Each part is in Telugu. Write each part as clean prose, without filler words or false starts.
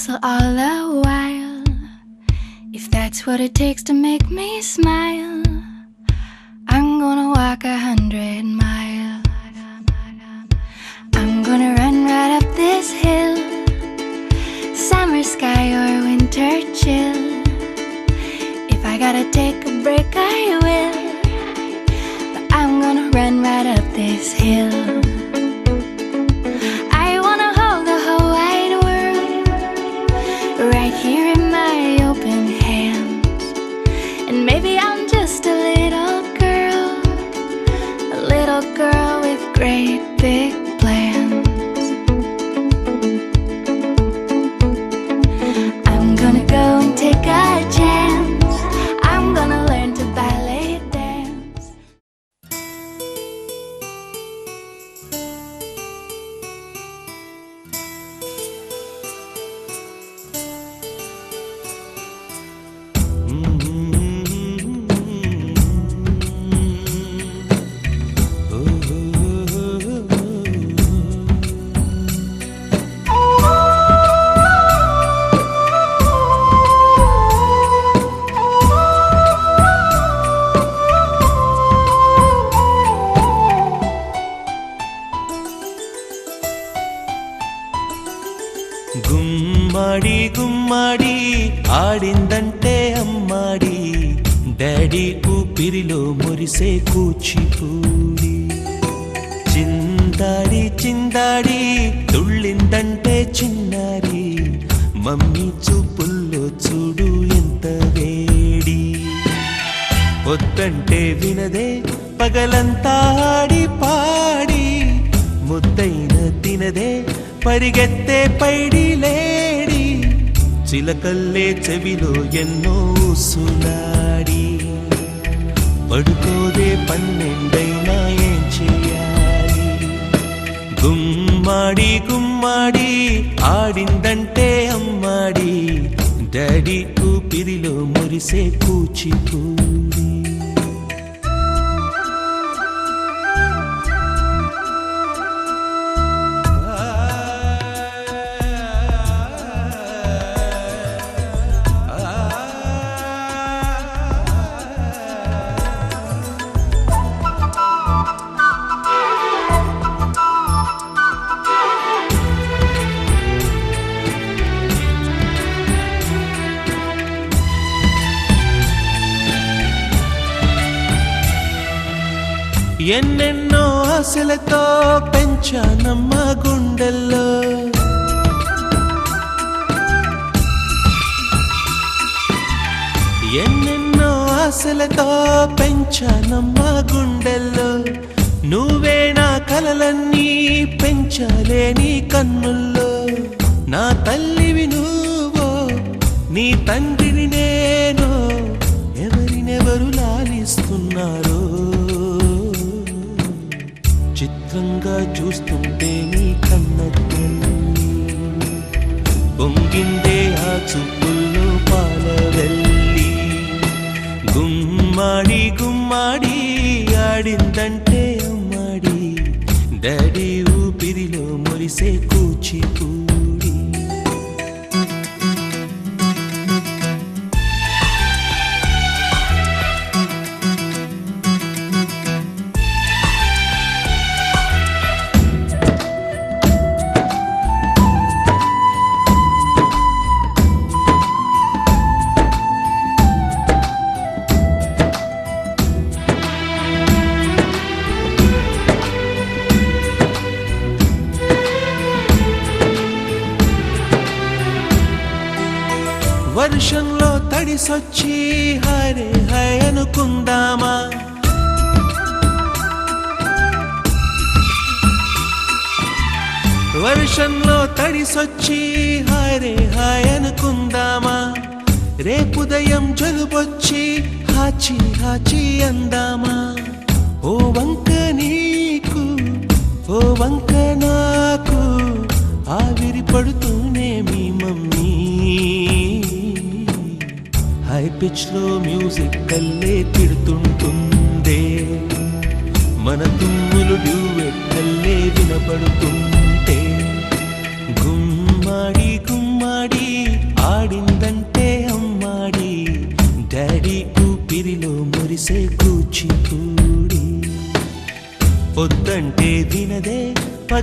whistle all the while, if that's what it takes to make me smile. I'm gonna walk 100 miles. I'm gonna run right up this hill, summer sky or winter chill. If I gotta take a break I will, but I'm gonna run right up this hill. I wanna hold the whole wide world right here in my open hands. And maybe I'm just a little girl with great big plans. I'm gonna go and take a chance. I'm gonna learn to ballet dance. గుమ్మడి గుమ్మడి ఆడిందంటే అమ్మాడి, డాడీ ఊపిరిలో మురిసే కూచిపూడి. చిందాడి చిందాడి తుళ్ళిందంటే చిన్నారి, మమ్మీ చూపుల్లో చూడు ఎంత వేడి. వద్దంటే వినదే పగలంతా ఆడి పాడి, ముద్దైన తినదే పరిగెత్తే పైడి లేడి. చిలకల్లే చెవిలో ఎన్నో సులాడి, పడుకోదే పన్నెండైనా ఏం చేయాలి. గుమ్మాడి గుమ్మాడి ఆడిందంటే అమ్మాడి, డాడీ ఊపిరిలో మురిసే కూచిపూడి. ఎన్నెన్నో ఆశలతో పెంచానమ్మ గుండెల్లో, ఎన్నెన్నో ఆశలతో పెంచానమ్మ గుండెల్లో. నువ్వే నా కలలన్నీ పెంచాలే నీ కన్నుల్లో. నా తల్లివి నువ్వో, నీ తండ్రిని నేను, ఎవరినెవరు లాలిస్తున్నారో. చిత్రంగా చూస్తుంటే నీ కన్నట్టు పొంగిందే ఆ చూపుల్లో పాలవెల్లి. గుమ్మాడి గుమ్మాడి ఆడిందంటే అమ్మాడి, డాడీ ఊపిరిలో మురిసే కూచిపూడి. వర్షంలో తడిసొచ్చి హరే హై అనుకుందామా, వర్షంలో తడిసొచ్చి హరే హాయ్ అనుకుందామా. రేపుదయం జలుబొచ్చి హాచి హాచి అందామా. ఓ వంక నీకు ఓ వంక నాకు, ఆవిరి పడుతూనే మీ మమ్మీ. హై పిచ్ లో మ్యూజిక్ కల్లే తిడుతుంటుందే, మన తుమ్ములు డ్యూయెట్ కల్లే వినపడుతుంటే. గుమ్మాడి గుమ్మాడి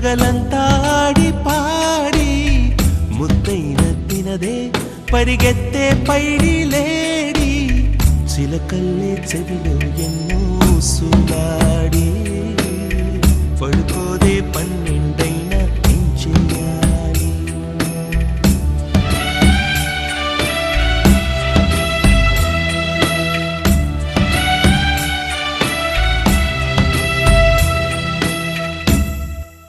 పగలంతా ఆడి పాడి ముద్దైన తినదే పరిగెత్తే పైడి లేడి చిలకల్లే చెవిలో ఎన్నో సులా